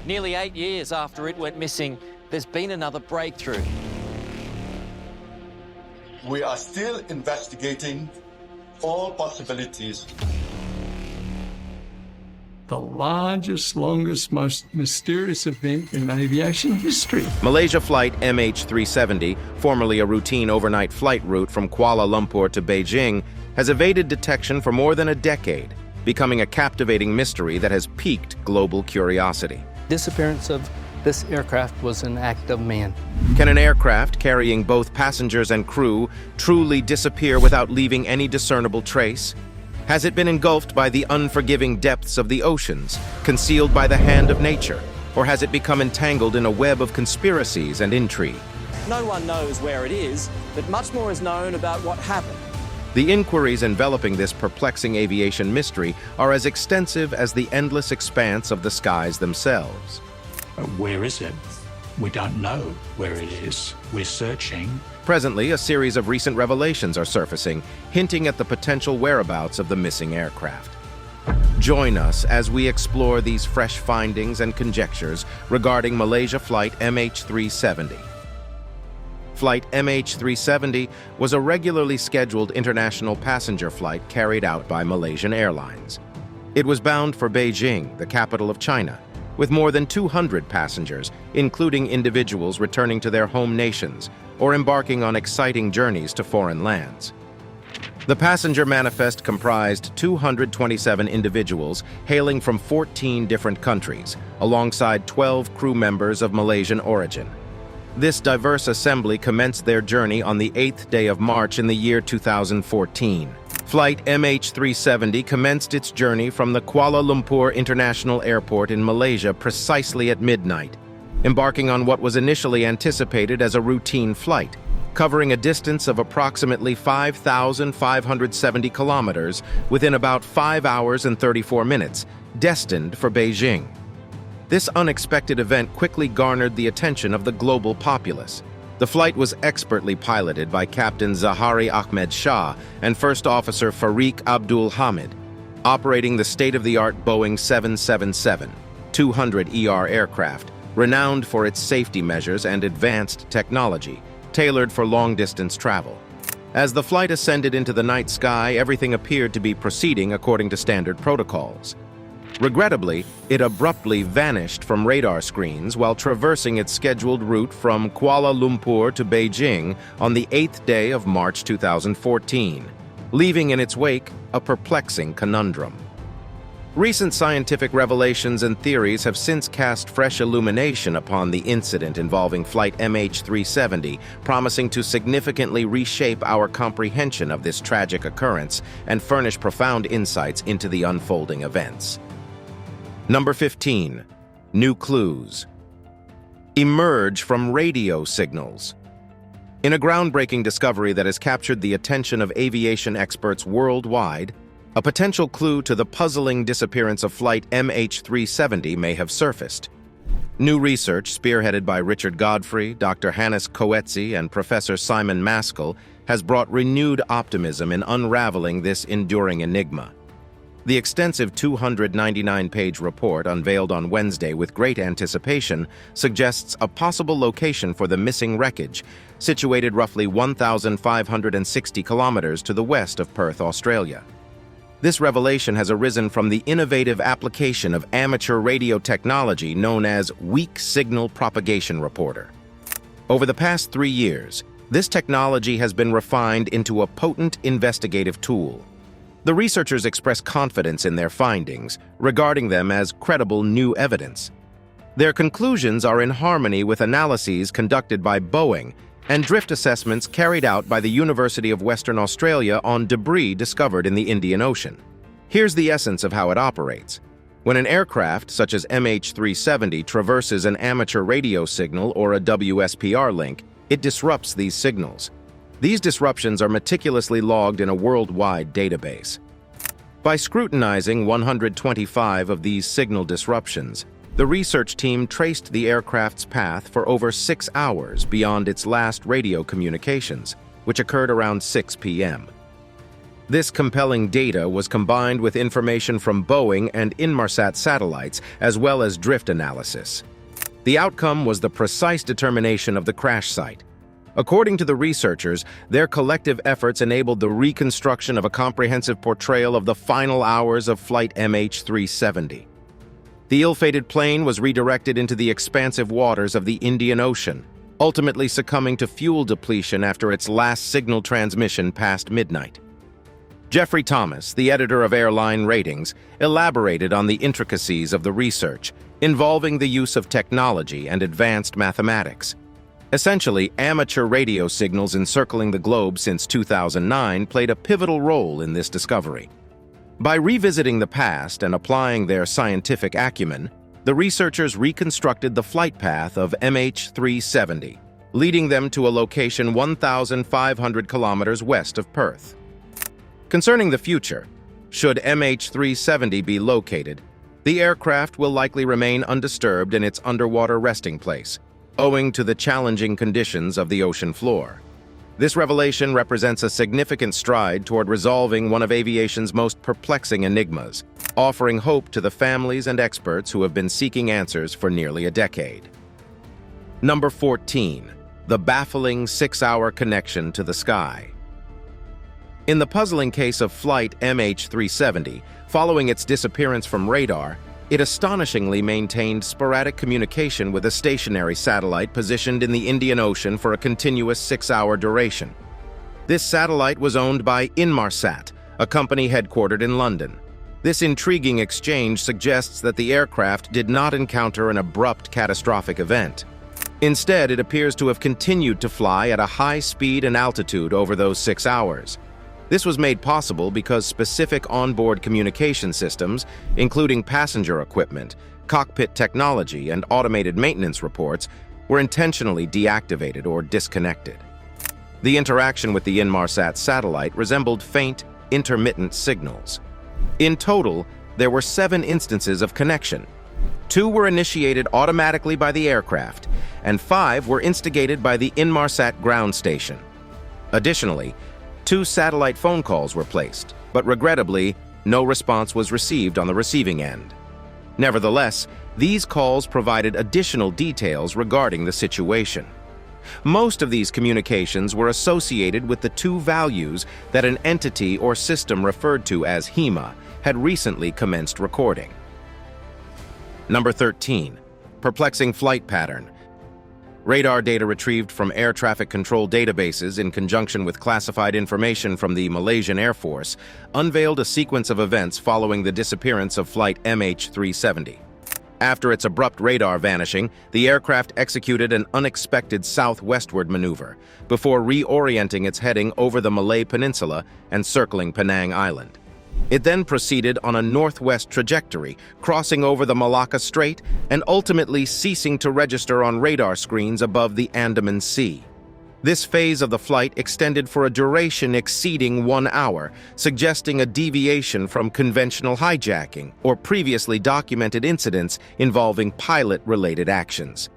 Nearly 8 years after it went missing, there's been another breakthrough. We are still investigating all possibilities. The largest, longest, most mysterious event in aviation history. Malaysia flight MH370, formerly a routine overnight flight route from Kuala Lumpur to Beijing, has evaded detection for more than a decade, becoming a captivating mystery that has piqued global curiosity. Disappearance of this aircraft was an act of man. Can an aircraft carrying both passengers and crew truly disappear without leaving any discernible trace? Has it been engulfed by the unforgiving depths of the oceans, concealed by the hand of nature? Or has it become entangled in a web of conspiracies and intrigue? No one knows where it is, but much more is known about what happened. The inquiries enveloping this perplexing aviation mystery are as extensive as the endless expanse of the skies themselves. Where is it? We don't know where it is. We're searching. Presently, a series of recent revelations are surfacing, hinting at the potential whereabouts of the missing aircraft. Join us as we explore these fresh findings and conjectures regarding Malaysia flight MH370. Flight MH370 was a regularly scheduled international passenger flight carried out by Malaysian Airlines. It was bound for Beijing, the capital of China, with more than 200 passengers, including individuals returning to their home nations or embarking on exciting journeys to foreign lands. The passenger manifest comprised 227 individuals hailing from 14 different countries, alongside 12 crew members of Malaysian origin. This diverse assembly commenced their journey on the 8th day of March in the year 2014. Flight MH370 commenced its journey from the Kuala Lumpur International Airport in Malaysia precisely at midnight, embarking on what was initially anticipated as a routine flight, covering a distance of approximately 5,570 kilometers within about 5 hours and 34 minutes, destined for Beijing. This unexpected event quickly garnered the attention of the global populace. The flight was expertly piloted by Captain Zahari Ahmed Shah and First Officer Fariq Abdul Hamid, operating the state-of-the-art Boeing 777-200ER aircraft, renowned for its safety measures and advanced technology, tailored for long-distance travel. As the flight ascended into the night sky, everything appeared to be proceeding according to standard protocols. Regrettably, it abruptly vanished from radar screens while traversing its scheduled route from Kuala Lumpur to Beijing on the 8th day of March 2014, leaving in its wake a perplexing conundrum. Recent scientific revelations and theories have since cast fresh illumination upon the incident involving Flight MH370, promising to significantly reshape our comprehension of this tragic occurrence and furnish profound insights into the unfolding events. Number 15. New clues. Emerge from radio signals. In a groundbreaking discovery that has captured the attention of aviation experts worldwide, a potential clue to the puzzling disappearance of Flight MH370 may have surfaced. New research, spearheaded by Richard Godfrey, Dr. Hannes Coetzee, and Professor Simon Maskell, has brought renewed optimism in unraveling this enduring enigma. The extensive 299-page report, unveiled on Wednesday with great anticipation, suggests a possible location for the missing wreckage, situated roughly 1,560 kilometers to the west of Perth, Australia. This revelation has arisen from the innovative application of amateur radio technology known as weak signal propagation reporter. Over the past 3 years, this technology has been refined into a potent investigative tool. The researchers express confidence in their findings, regarding them as credible new evidence. Their conclusions are in harmony with analyses conducted by Boeing and drift assessments carried out by the University of Western Australia on debris discovered in the Indian Ocean. Here's the essence of how it operates. When an aircraft, such as MH370, traverses an amateur radio signal or a WSPR link, it disrupts these signals. These disruptions are meticulously logged in a worldwide database. By scrutinizing 125 of these signal disruptions, the research team traced the aircraft's path for over 6 hours beyond its last radio communications, which occurred around 6 p.m. This compelling data was combined with information from Boeing and Inmarsat satellites, as well as drift analysis. The outcome was the precise determination of the crash site. According to the researchers, their collective efforts enabled the reconstruction of a comprehensive portrayal of the final hours of Flight MH370. The ill-fated plane was redirected into the expansive waters of the Indian Ocean, ultimately succumbing to fuel depletion after its last signal transmission past midnight. Jeffrey Thomas, the editor of Airline Ratings, elaborated on the intricacies of the research, involving the use of technology and advanced mathematics. Essentially, amateur radio signals encircling the globe since 2009 played a pivotal role in this discovery. By revisiting the past and applying their scientific acumen, the researchers reconstructed the flight path of MH370, leading them to a location 1,500 kilometers west of Perth. Concerning the future, should MH370 be located, the aircraft will likely remain undisturbed in its underwater resting place, owing to the challenging conditions of the ocean floor. This revelation represents a significant stride toward resolving one of aviation's most perplexing enigmas, offering hope to the families and experts who have been seeking answers for nearly a decade. Number 14. The baffling 6-hour connection to the sky. In the puzzling case of Flight MH370, following its disappearance from radar, it astonishingly maintained sporadic communication with a stationary satellite positioned in the Indian Ocean for a continuous 6-hour duration. This satellite was owned by Inmarsat, a company headquartered in London. This intriguing exchange suggests that the aircraft did not encounter an abrupt catastrophic event. Instead, it appears to have continued to fly at a high speed and altitude over those 6 hours. This was made possible because specific onboard communication systems, including passenger equipment, cockpit technology, and automated maintenance reports, were intentionally deactivated or disconnected. The interaction with the Inmarsat satellite resembled faint, intermittent signals. In total, there were 7 instances of connection. 2 were initiated automatically by the aircraft, and 5 were instigated by the Inmarsat ground station. Additionally, 2 satellite phone calls were placed, but regrettably, no response was received on the receiving end. Nevertheless, these calls provided additional details regarding the situation. Most of these communications were associated with the 2 values that an entity or system referred to as HEMA had recently commenced recording. Number 13. Perplexing flight pattern. Radar data retrieved from air traffic control databases in conjunction with classified information from the Malaysian Air Force unveiled a sequence of events following the disappearance of Flight MH370. After its abrupt radar vanishing, the aircraft executed an unexpected southwestward maneuver before reorienting its heading over the Malay Peninsula and circling Penang Island. It then proceeded on a northwest trajectory, crossing over the Malacca Strait and ultimately ceasing to register on radar screens above the Andaman Sea. This phase of the flight extended for a duration exceeding 1 hour, suggesting a deviation from conventional hijacking or previously documented incidents involving pilot-related actions.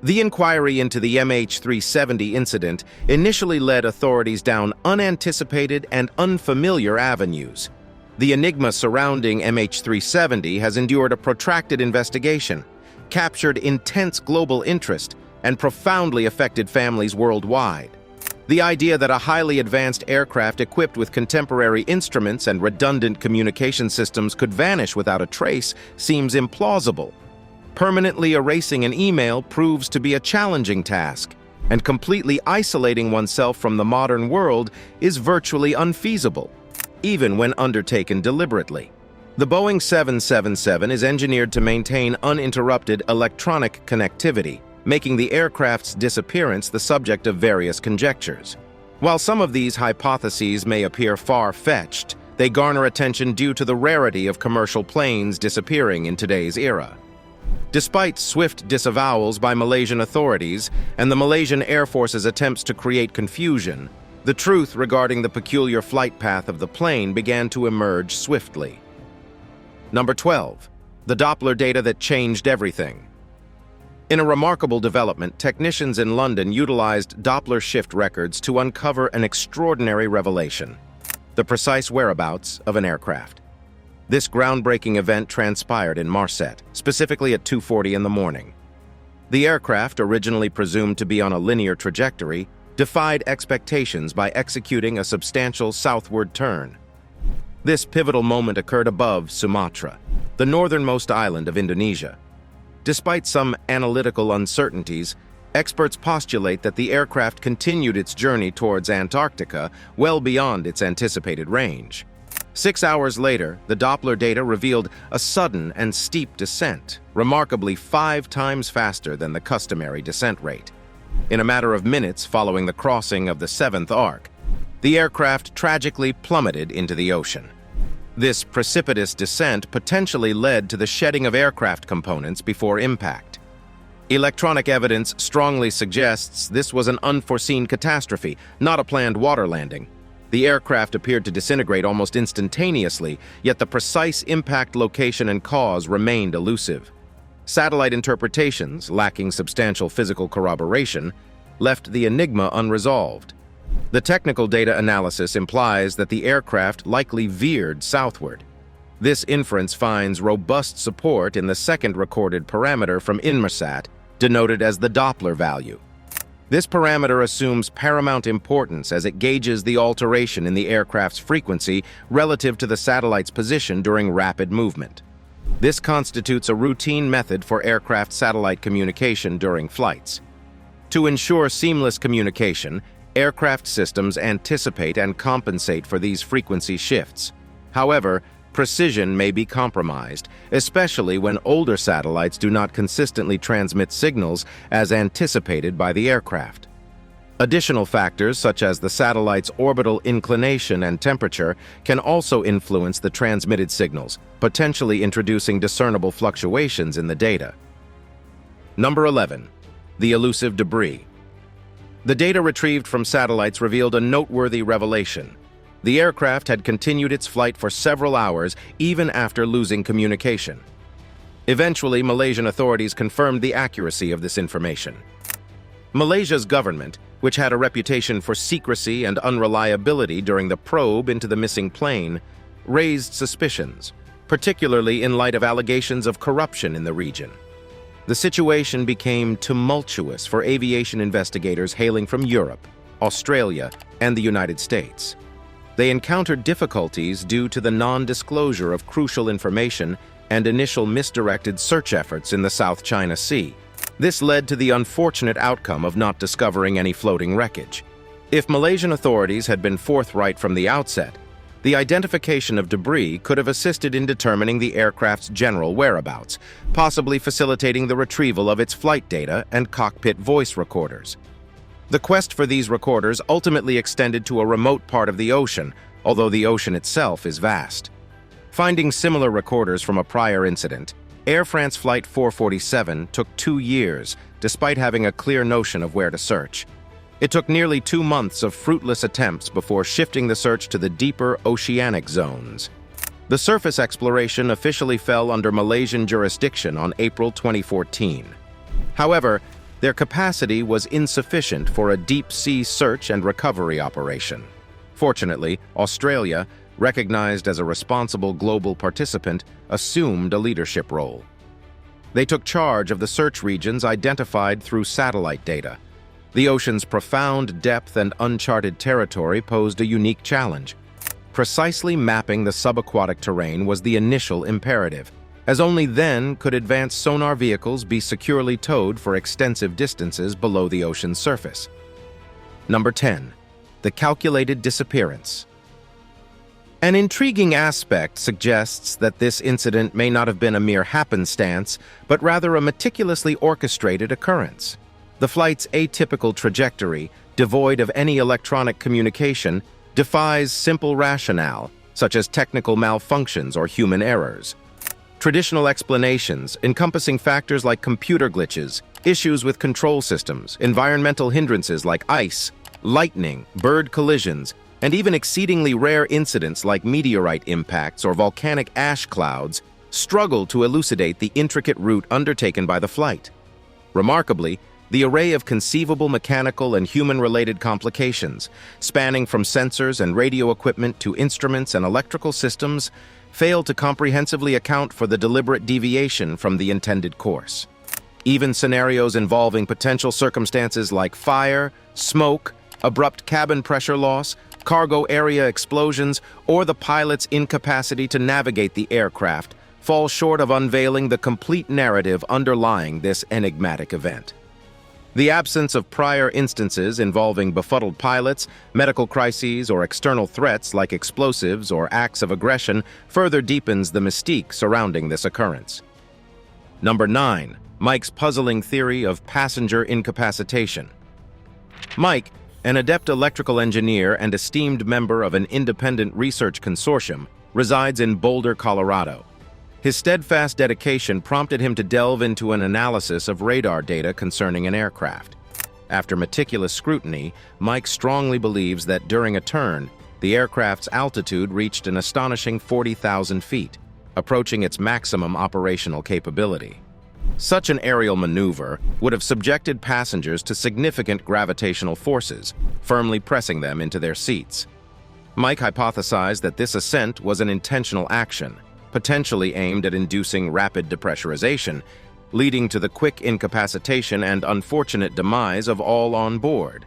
The inquiry into the MH370 incident initially led authorities down unanticipated and unfamiliar avenues. The enigma surrounding MH370 has endured a protracted investigation, captured intense global interest, and profoundly affected families worldwide. The idea that a highly advanced aircraft equipped with contemporary instruments and redundant communication systems could vanish without a trace seems implausible. Permanently erasing an email proves to be a challenging task, and completely isolating oneself from the modern world is virtually unfeasible, even when undertaken deliberately. The Boeing 777 is engineered to maintain uninterrupted electronic connectivity, making the aircraft's disappearance the subject of various conjectures. While some of these hypotheses may appear far-fetched, they garner attention due to the rarity of commercial planes disappearing in today's era. Despite swift disavowals by Malaysian authorities and the Malaysian Air Force's attempts to create confusion, the truth regarding the peculiar flight path of the plane began to emerge swiftly. Number 12. The Doppler data that changed everything. In a remarkable development, technicians in London utilized Doppler shift records to uncover an extraordinary revelation. the precise whereabouts of an aircraft. This groundbreaking event transpired in Marseille, specifically at 2:40 in the morning. The aircraft, originally presumed to be on a linear trajectory, defied expectations by executing a substantial southward turn. This pivotal moment occurred above Sumatra, the northernmost island of Indonesia. Despite some analytical uncertainties, experts postulate that the aircraft continued its journey towards Antarctica well beyond its anticipated range. 6 hours later, the Doppler data revealed a sudden and steep descent, remarkably 5 times faster than the customary descent rate. In a matter of minutes following the crossing of the 7th arc, the aircraft tragically plummeted into the ocean. This precipitous descent potentially led to the shedding of aircraft components before impact. Electronic evidence strongly suggests this was an unforeseen catastrophe, not a planned water landing. The aircraft appeared to disintegrate almost instantaneously, yet the precise impact location and cause remained elusive. Satellite interpretations, lacking substantial physical corroboration, left the enigma unresolved. The technical data analysis implies that the aircraft likely veered southward. This inference finds robust support in the second recorded parameter from Inmarsat, denoted as the Doppler value. This parameter assumes paramount importance as it gauges the alteration in the aircraft's frequency relative to the satellite's position during rapid movement. This constitutes a routine method for aircraft-satellite communication during flights. To ensure seamless communication, aircraft systems anticipate and compensate for these frequency shifts. However, precision may be compromised, especially when older satellites do not consistently transmit signals as anticipated by the aircraft. Additional factors, such as the satellite's orbital inclination and temperature, can also influence the transmitted signals, potentially introducing discernible fluctuations in the data. Number 11. The elusive debris. The data retrieved from satellites revealed a noteworthy revelation. The aircraft had continued its flight for several hours, even after losing communication. Eventually, Malaysian authorities confirmed the accuracy of this information. Malaysia's government, which had a reputation for secrecy and unreliability during the probe into the missing plane, raised suspicions, particularly in light of allegations of corruption in the region. The situation became tumultuous for aviation investigators hailing from Europe, Australia, and the United States. They encountered difficulties due to the non-disclosure of crucial information and initial misdirected search efforts in the South China Sea. This led to the unfortunate outcome of not discovering any floating wreckage. If Malaysian authorities had been forthright from the outset, the identification of debris could have assisted in determining the aircraft's general whereabouts, possibly facilitating the retrieval of its flight data and cockpit voice recorders. The quest for these recorders ultimately extended to a remote part of the ocean, although the ocean itself is vast. Finding similar recorders from a prior incident, Air France Flight 447 took 2 years, despite having a clear notion of where to search. It took nearly 2 months of fruitless attempts before shifting the search to the deeper oceanic zones. The surface exploration officially fell under Malaysian jurisdiction on April 2014. However, their capacity was insufficient for a deep-sea search and recovery operation. Fortunately, Australia, recognized as a responsible global participant, assumed a leadership role. They took charge of the search regions identified through satellite data. The ocean's profound depth and uncharted territory posed a unique challenge. Precisely mapping the subaquatic terrain was the initial imperative, as only then could advanced sonar vehicles be securely towed for extensive distances below the ocean's surface. Number 10. The calculated disappearance. An intriguing aspect suggests that this incident may not have been a mere happenstance, but rather a meticulously orchestrated occurrence. The flight's atypical trajectory, devoid of any electronic communication, defies simple rationale, such as technical malfunctions or human errors. Traditional explanations, encompassing factors like computer glitches, issues with control systems, environmental hindrances like ice, lightning, bird collisions, and even exceedingly rare incidents like meteorite impacts or volcanic ash clouds, struggle to elucidate the intricate route undertaken by the flight. Remarkably, The array of conceivable mechanical and human-related complications, spanning from sensors and radio equipment to instruments and electrical systems, fail to comprehensively account for the deliberate deviation from the intended course. Even scenarios involving potential circumstances like fire, smoke, abrupt cabin pressure loss, cargo area explosions, or the pilot's incapacity to navigate the aircraft fall short of unveiling the complete narrative underlying this enigmatic event. The absence of prior instances involving befuddled pilots, medical crises, or external threats like explosives or acts of aggression further deepens the mystique surrounding this occurrence. Number 9. Mike's puzzling theory of passenger incapacitation. Mike, an adept electrical engineer and esteemed member of an independent research consortium, resides in Boulder, Colorado. His steadfast dedication prompted him to delve into an analysis of radar data concerning an aircraft. After meticulous scrutiny, Mike strongly believes that during a turn, the aircraft's altitude reached an astonishing 40,000 feet, approaching its maximum operational capability. Such an aerial maneuver would have subjected passengers to significant gravitational forces, firmly pressing them into their seats. Mike hypothesized that this ascent was an intentional action, potentially aimed at inducing rapid depressurization, leading to the quick incapacitation and unfortunate demise of all on board.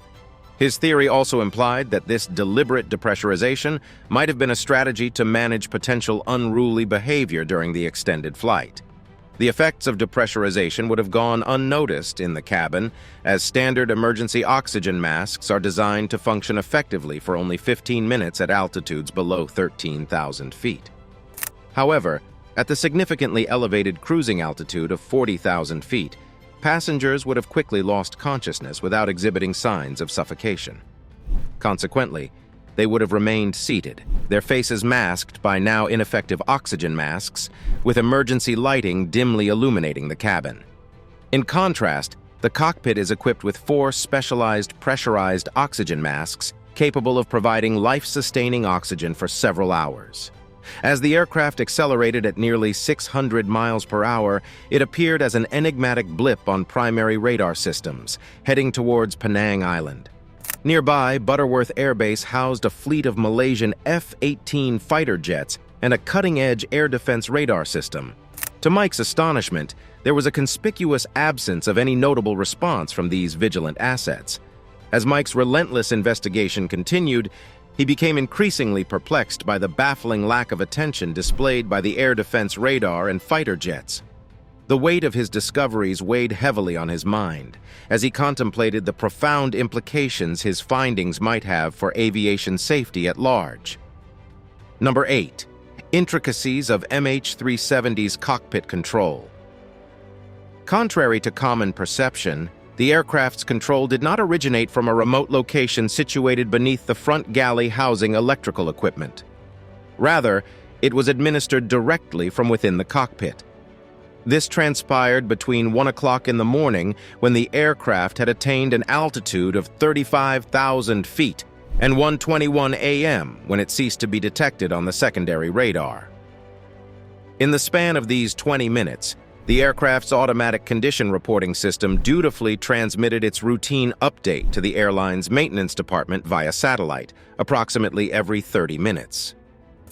His theory also implied that this deliberate depressurization might have been a strategy to manage potential unruly behavior during the extended flight. The effects of depressurization would have gone unnoticed in the cabin, as standard emergency oxygen masks are designed to function effectively for only 15 minutes at altitudes below 13,000 feet. However, at the significantly elevated cruising altitude of 40,000 feet, passengers would have quickly lost consciousness without exhibiting signs of suffocation. Consequently, they would have remained seated, their faces masked by now ineffective oxygen masks, with emergency lighting dimly illuminating the cabin. In contrast, the cockpit is equipped with 4 specialized pressurized oxygen masks capable of providing life-sustaining oxygen for several hours. As the aircraft accelerated at nearly 600 miles per hour, it appeared as an enigmatic blip on primary radar systems, heading towards Penang Island. Nearby, Butterworth Air Base housed a fleet of Malaysian F-18 fighter jets and a cutting-edge air defense radar system. To Mike's astonishment, there was a conspicuous absence of any notable response from these vigilant assets. As Mike's relentless investigation continued, he became increasingly perplexed by the baffling lack of attention displayed by the air defense radar and fighter jets. The weight of his discoveries weighed heavily on his mind as he contemplated the profound implications his findings might have for aviation safety at large. Number 8. Intricacies of MH370's cockpit control. Contrary to common perception, the aircraft's control did not originate from a remote location situated beneath the front galley housing electrical equipment. Rather, it was administered directly from within the cockpit. This transpired between 1 o'clock in the morning, when the aircraft had attained an altitude of 35,000 feet, and 1:21 a.m. when it ceased to be detected on the secondary radar. In the span of these 20 minutes, the aircraft's automatic condition reporting system dutifully transmitted its routine update to the airline's maintenance department via satellite, approximately every 30 minutes.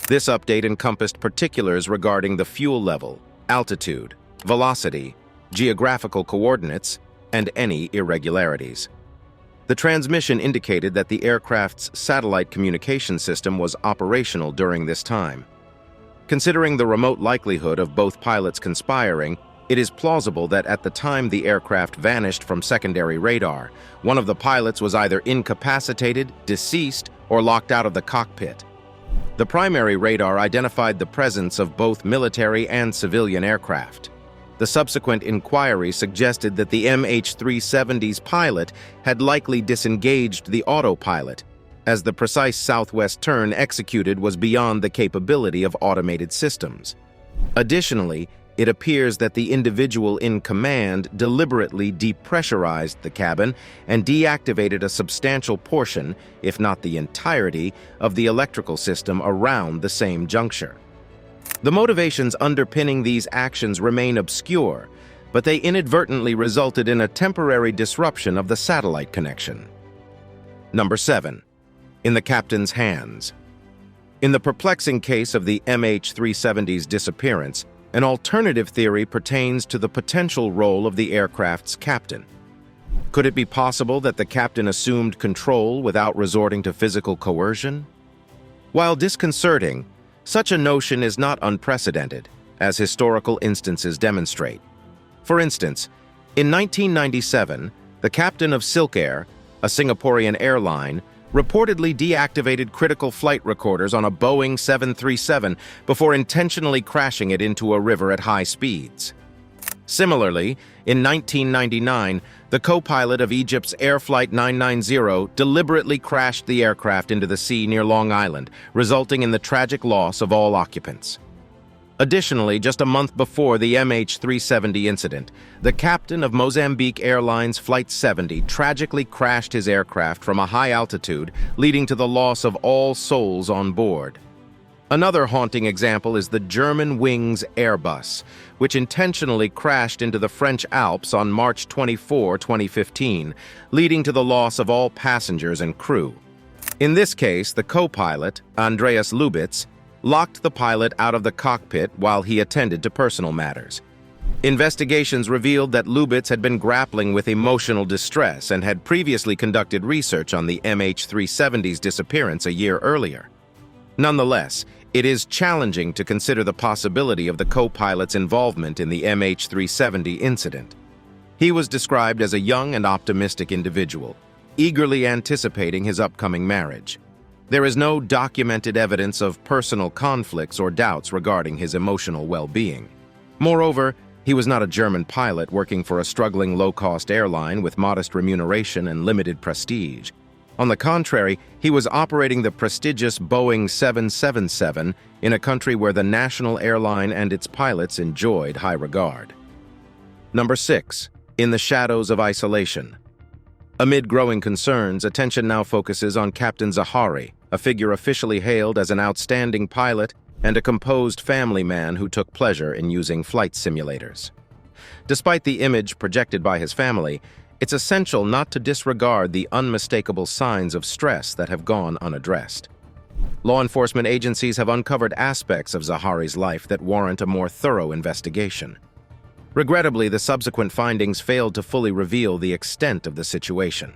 This update encompassed particulars regarding the fuel level, altitude, velocity, geographical coordinates, and any irregularities. The transmission indicated that the aircraft's satellite communication system was operational during this time. Considering the remote likelihood of both pilots conspiring, it is plausible that at the time the aircraft vanished from secondary radar, one of the pilots was either incapacitated, deceased, or locked out of the cockpit. The primary radar identified the presence of both military and civilian aircraft. The subsequent inquiry suggested that the MH370's pilot had likely disengaged the autopilot, as the precise southwest turn executed was beyond the capability of automated systems. Additionally, it appears that the individual in command deliberately depressurized the cabin and deactivated a substantial portion, if not the entirety, of the electrical system around the same juncture. The motivations underpinning these actions remain obscure, but they inadvertently resulted in a temporary disruption of the satellite connection. Number 7. In the captain's hands. In the perplexing case of the MH370's disappearance, an alternative theory pertains to the potential role of the aircraft's captain. Could it be possible that the captain assumed control without resorting to physical coercion? While disconcerting, such a notion is not unprecedented, as historical instances demonstrate. For instance, in 1997, the captain of Silk Air, a Singaporean airline, reportedly deactivated critical flight recorders on a Boeing 737 before intentionally crashing it into a river at high speeds. Similarly, in 1999, the co-pilot of Egypt's Air Flight 990 deliberately crashed the aircraft into the sea near Long Island, resulting in the tragic loss of all occupants. Additionally, just a month before the MH370 incident, the captain of Mozambique Airlines Flight 70 tragically crashed his aircraft from a high altitude, leading to the loss of all souls on board. Another haunting example is the German Wings Airbus, which intentionally crashed into the French Alps on March 24, 2015, leading to the loss of all passengers and crew. In this case, the co-pilot, Andreas Lubitz, locked the pilot out of the cockpit while he attended to personal matters. Investigations revealed that Lubitz had been grappling with emotional distress and had previously conducted research on the MH370's disappearance a year earlier. Nonetheless, it is challenging to consider the possibility of the co-pilot's involvement in the MH370 incident. He was described as a young and optimistic individual, eagerly anticipating his upcoming marriage. There is no documented evidence of personal conflicts or doubts regarding his emotional well-being. Moreover, he was not a German pilot working for a struggling low-cost airline with modest remuneration and limited prestige. On the contrary, he was operating the prestigious Boeing 777 in a country where the national airline and its pilots enjoyed high regard. Number 6. In the shadows of isolation. Amid growing concerns, attention now focuses on Captain Zahari, a figure officially hailed as an outstanding pilot and a composed family man who took pleasure in using flight simulators. Despite the image projected by his family, it's essential not to disregard the unmistakable signs of stress that have gone unaddressed. Law enforcement agencies have uncovered aspects of Zahari's life that warrant a more thorough investigation. Regrettably, the subsequent findings failed to fully reveal the extent of the situation.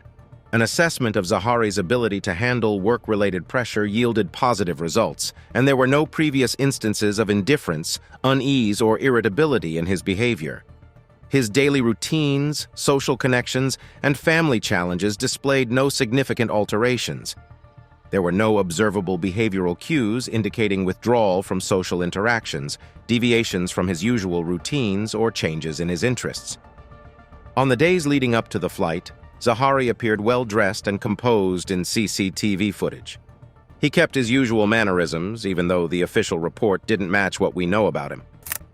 An assessment of Zahari's ability to handle work-related pressure yielded positive results, and there were no previous instances of indifference, unease, or irritability in his behavior. His daily routines, social connections, and family challenges displayed no significant alterations. There were no observable behavioral cues indicating withdrawal from social interactions, deviations from his usual routines, or changes in his interests. On the days leading up to the flight, Zahari appeared well-dressed and composed in CCTV footage. He kept his usual mannerisms, even though the official report didn't match what we know about him.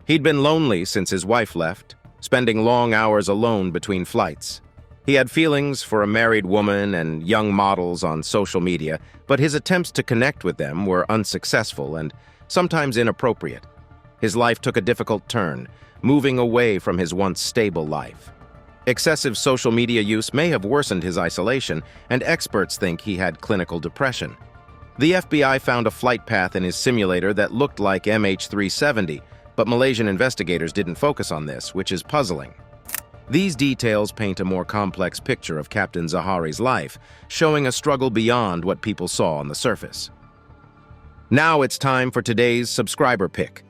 He'd been lonely since his wife left, spending long hours alone between flights. He had feelings for a married woman and young models on social media, but his attempts to connect with them were unsuccessful and sometimes inappropriate. His life took a difficult turn, moving away from his once stable life. Excessive social media use may have worsened his isolation, and experts think he had clinical depression. The FBI found a flight path in his simulator that looked like MH370, but Malaysian investigators didn't focus on this, which is puzzling. These details paint a more complex picture of Captain Zahari's life, showing a struggle beyond what people saw on the surface. Now it's time for today's subscriber pick.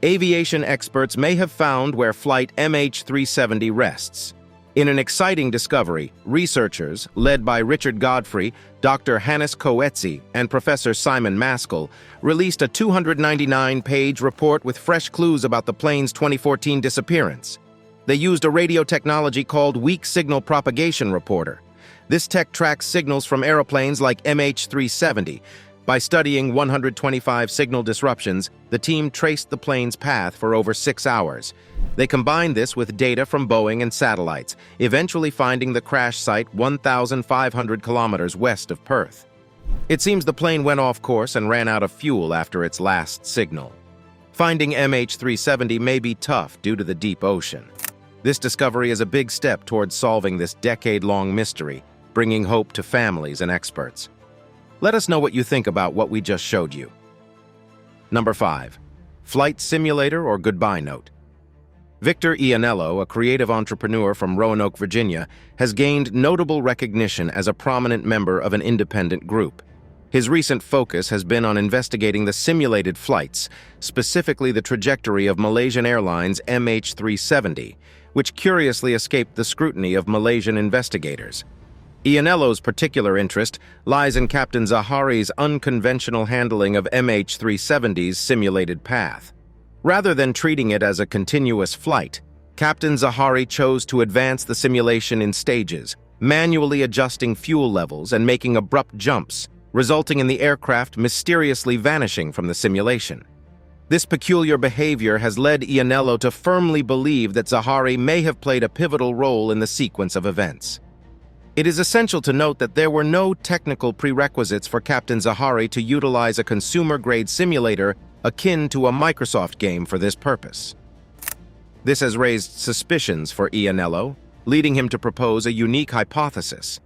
Aviation experts may have found where flight MH370 rests. In an exciting discovery, researchers, led by Richard Godfrey, Dr. Hannes Coetzee, and Professor Simon Maskell, released a 299-page report with fresh clues about the plane's 2014 disappearance. They used a radio technology called Weak Signal Propagation Reporter. This tech tracks signals from aeroplanes like MH370. By studying 125 signal disruptions, the team traced the plane's path for over 6 hours. They combined this with data from Boeing and satellites, eventually finding the crash site 1,500 kilometers west of Perth. It seems the plane went off course and ran out of fuel after its last signal. Finding MH370 may be tough due to the deep ocean. This discovery is a big step towards solving this decade-long mystery, bringing hope to families and experts. Let us know what you think about what we just showed you. Number 5. Flight simulator or goodbye note. Victor Ianello, a creative entrepreneur from Roanoke, Virginia, has gained notable recognition as a prominent member of an independent group. His recent focus has been on investigating the simulated flights, specifically the trajectory of Malaysian Airlines MH370, which curiously escaped the scrutiny of Malaysian investigators. Ianello's particular interest lies in Captain Zahari's unconventional handling of MH370's simulated path. Rather than treating it as a continuous flight, Captain Zahari chose to advance the simulation in stages, manually adjusting fuel levels and making abrupt jumps, resulting in the aircraft mysteriously vanishing from the simulation. This peculiar behavior has led Ianello to firmly believe that Zahari may have played a pivotal role in the sequence of events. It is essential to note that there were no technical prerequisites for Captain Zahari to utilize a consumer-grade simulator akin to a Microsoft game for this purpose. This has raised suspicions for Ianello, leading him to propose a unique hypothesis.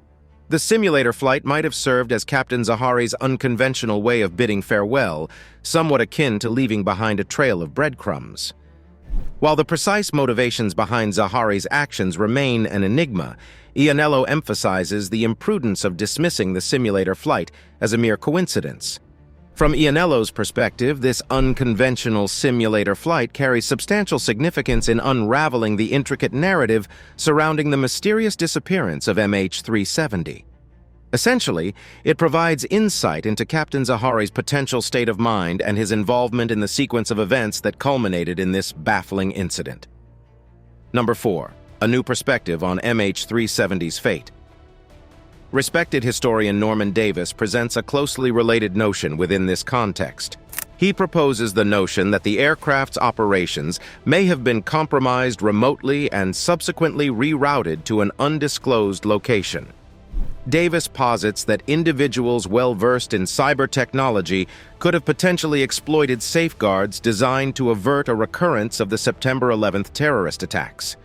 The simulator flight might have served as Captain Zahari's unconventional way of bidding farewell, somewhat akin to leaving behind a trail of breadcrumbs. While the precise motivations behind Zahari's actions remain an enigma, Ianello emphasizes the imprudence of dismissing the simulator flight as a mere coincidence. From Ianello's perspective, this unconventional simulator flight carries substantial significance in unraveling the intricate narrative surrounding the mysterious disappearance of MH370. Essentially, it provides insight into Captain Zahari's potential state of mind and his involvement in the sequence of events that culminated in this baffling incident. Number 4. A new perspective on MH370's fate. Respected historian Norman Davis presents a closely related notion within this context. He proposes the notion that the aircraft's operations may have been compromised remotely and subsequently rerouted to an undisclosed location. Davis posits that individuals well-versed in cyber technology could have potentially exploited safeguards designed to avert a recurrence of the September 11th terrorist attacks.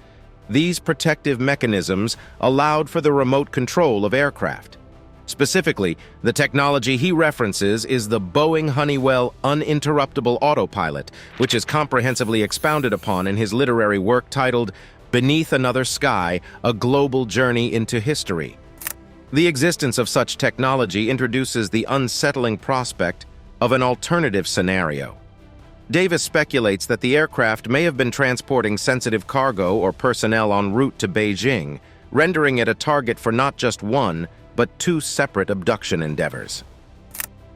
These protective mechanisms allowed for the remote control of aircraft. Specifically, the technology he references is the Boeing Honeywell uninterruptible autopilot, which is comprehensively expounded upon in his literary work titled Beneath Another Sky, A Global Journey into History. The existence of such technology introduces the unsettling prospect of an alternative scenario. Davis speculates that the aircraft may have been transporting sensitive cargo or personnel en route to Beijing, rendering it a target for not just one, but two separate abduction endeavors.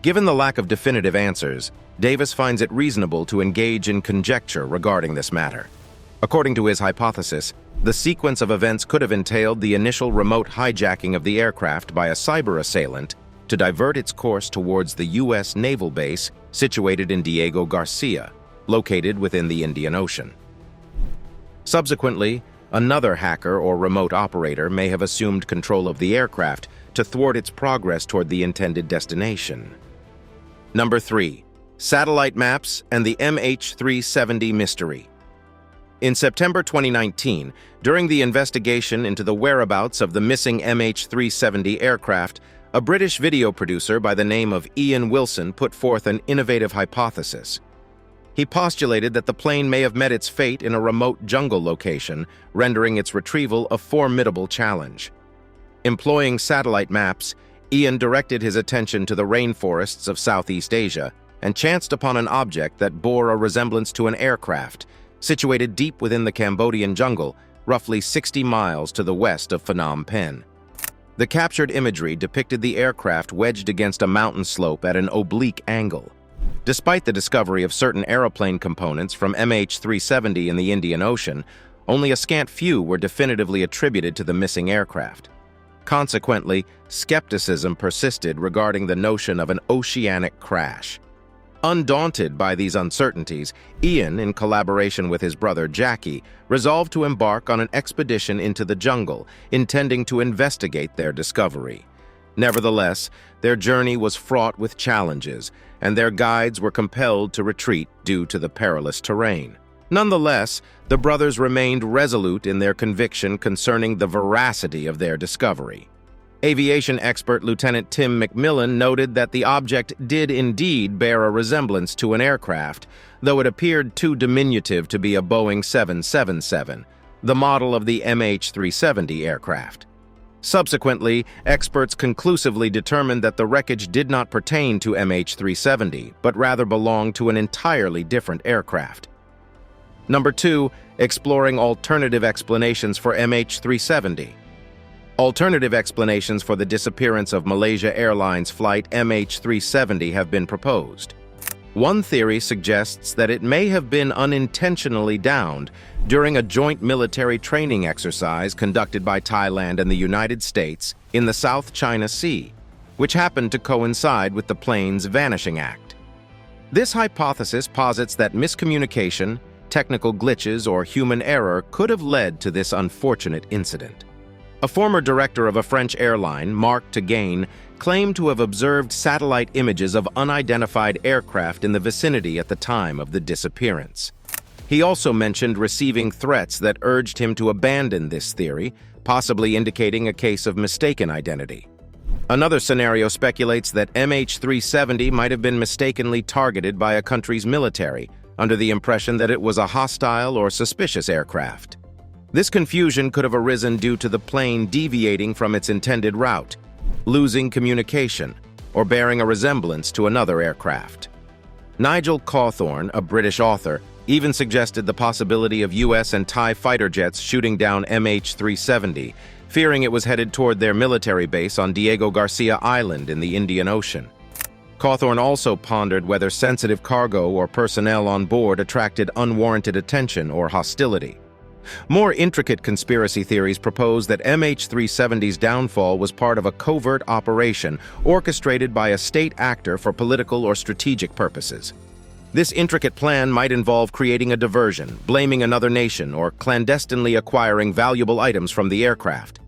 Given the lack of definitive answers, Davis finds it reasonable to engage in conjecture regarding this matter. According to his hypothesis, the sequence of events could have entailed the initial remote hijacking of the aircraft by a cyber assailant to divert its course towards the U.S. naval base situated in Diego Garcia, located within the Indian Ocean. Subsequently, another hacker or remote operator may have assumed control of the aircraft to thwart its progress toward the intended destination. Number 3. Satellite maps and the MH370 mystery. In September 2019, during the investigation into the whereabouts of the missing MH370 aircraft, a British video producer by the name of Ian Wilson put forth an innovative hypothesis. He postulated that the plane may have met its fate in a remote jungle location, rendering its retrieval a formidable challenge. Employing satellite maps, Ian directed his attention to the rainforests of Southeast Asia and chanced upon an object that bore a resemblance to an aircraft, situated deep within the Cambodian jungle, roughly 60 miles to the west of Phnom Penh. The captured imagery depicted the aircraft wedged against a mountain slope at an oblique angle. Despite the discovery of certain aeroplane components from MH370 in the Indian Ocean, only a scant few were definitively attributed to the missing aircraft. Consequently, skepticism persisted regarding the notion of an oceanic crash. Undaunted by these uncertainties, Ian, in collaboration with his brother Jackie, resolved to embark on an expedition into the jungle, intending to investigate their discovery. Nevertheless, their journey was fraught with challenges, and their guides were compelled to retreat due to the perilous terrain. Nonetheless, the brothers remained resolute in their conviction concerning the veracity of their discovery. Aviation expert Lieutenant Tim McMillan noted that the object did indeed bear a resemblance to an aircraft, though it appeared too diminutive to be a Boeing 777, the model of the MH370 aircraft. Subsequently, experts conclusively determined that the wreckage did not pertain to MH370, but rather belonged to an entirely different aircraft. Number 2, exploring alternative explanations for MH370. Alternative explanations for the disappearance of Malaysia Airlines flight MH370 have been proposed. One theory suggests that it may have been unintentionally downed during a joint military training exercise conducted by Thailand and the United States in the South China Sea, which happened to coincide with the plane's vanishing act. This hypothesis posits that miscommunication, technical glitches, or human error could have led to this unfortunate incident. A former director of a French airline, Marc Tegain, claimed to have observed satellite images of unidentified aircraft in the vicinity at the time of the disappearance. He also mentioned receiving threats that urged him to abandon this theory, possibly indicating a case of mistaken identity. Another scenario speculates that MH370 might have been mistakenly targeted by a country's military, under the impression that it was a hostile or suspicious aircraft. This confusion could have arisen due to the plane deviating from its intended route, losing communication, or bearing a resemblance to another aircraft. Nigel Cawthorne, a British author, even suggested the possibility of US and Thai fighter jets shooting down MH370, fearing it was headed toward their military base on Diego Garcia Island in the Indian Ocean. Cawthorne also pondered whether sensitive cargo or personnel on board attracted unwarranted attention or hostility. More intricate conspiracy theories propose that MH370's downfall was part of a covert operation orchestrated by a state actor for political or strategic purposes. This intricate plan might involve creating a diversion, blaming another nation, or clandestinely acquiring valuable items from the aircraft.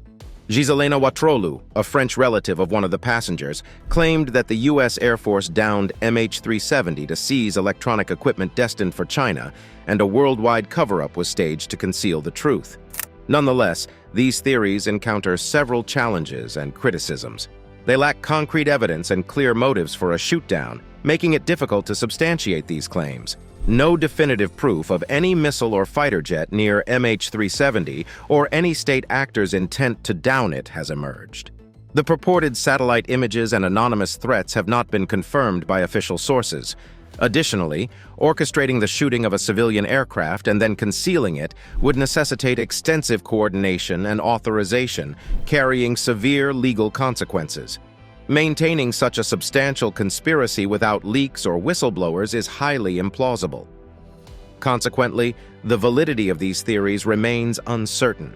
Giselena Watrolu, a French relative of one of the passengers, claimed that the U.S. Air Force downed MH370 to seize electronic equipment destined for China, and a worldwide cover-up was staged to conceal the truth. Nonetheless, these theories encounter several challenges and criticisms. They lack concrete evidence and clear motives for a shoot-down, making it difficult to substantiate these claims. No definitive proof of any missile or fighter jet near MH370 or any state actor's intent to down it has emerged. The purported satellite images and anonymous threats have not been confirmed by official sources. Additionally, orchestrating the shooting of a civilian aircraft and then concealing it would necessitate extensive coordination and authorization, carrying severe legal consequences. Maintaining such a substantial conspiracy without leaks or whistleblowers is highly implausible. Consequently, the validity of these theories remains uncertain.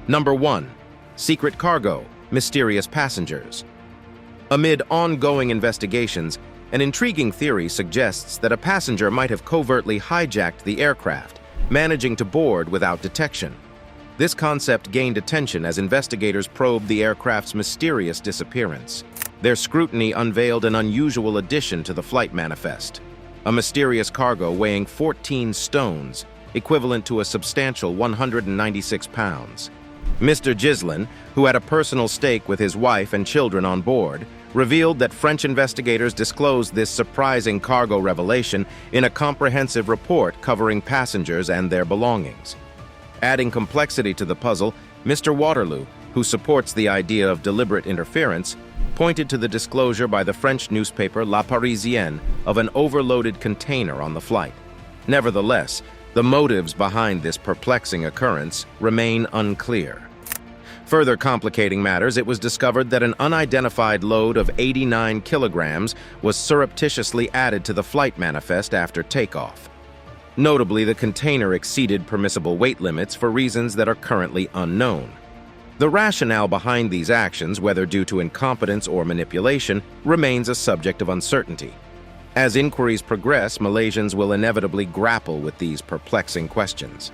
Number 1. Secret cargo, mysterious passengers. Amid ongoing investigations, an intriguing theory suggests that a passenger might have covertly hijacked the aircraft, managing to board without detection. This concept gained attention as investigators probed the aircraft's mysterious disappearance. Their scrutiny unveiled an unusual addition to the flight manifest: a mysterious cargo weighing 14 stones, equivalent to a substantial 196 pounds. Mr. Gislin, who had a personal stake with his wife and children on board, revealed that French investigators disclosed this surprising cargo revelation in a comprehensive report covering passengers and their belongings. Adding complexity to the puzzle, Mr. Waterloo, who supports the idea of deliberate interference, pointed to the disclosure by the French newspaper La Parisienne of an overloaded container on the flight. Nevertheless, the motives behind this perplexing occurrence remain unclear. Further complicating matters, it was discovered that an unidentified load of 89 kilograms was surreptitiously added to the flight manifest after takeoff. Notably, the container exceeded permissible weight limits for reasons that are currently unknown. The rationale behind these actions, whether due to incompetence or manipulation, remains a subject of uncertainty. As inquiries progress, Malaysians will inevitably grapple with these perplexing questions.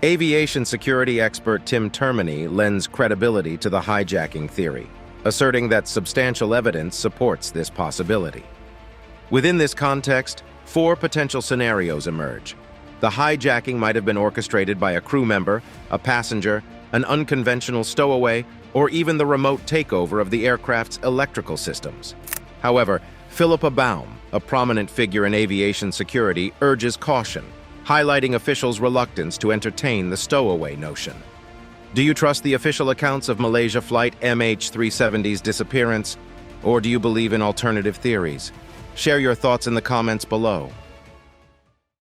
Aviation security expert Tim Termini lends credibility to the hijacking theory. asserting that substantial evidence supports this possibility. Within this context, 4 potential scenarios emerge. The hijacking might have been orchestrated by a crew member, a passenger, an unconventional stowaway, or even the remote takeover of the aircraft's electrical systems. However, Philippa Baum, a prominent figure in aviation security, urges caution, highlighting officials' reluctance to entertain the stowaway notion. Do you trust the official accounts of Malaysia Flight MH370's disappearance, or do you believe in alternative theories? Share your thoughts in the comments below.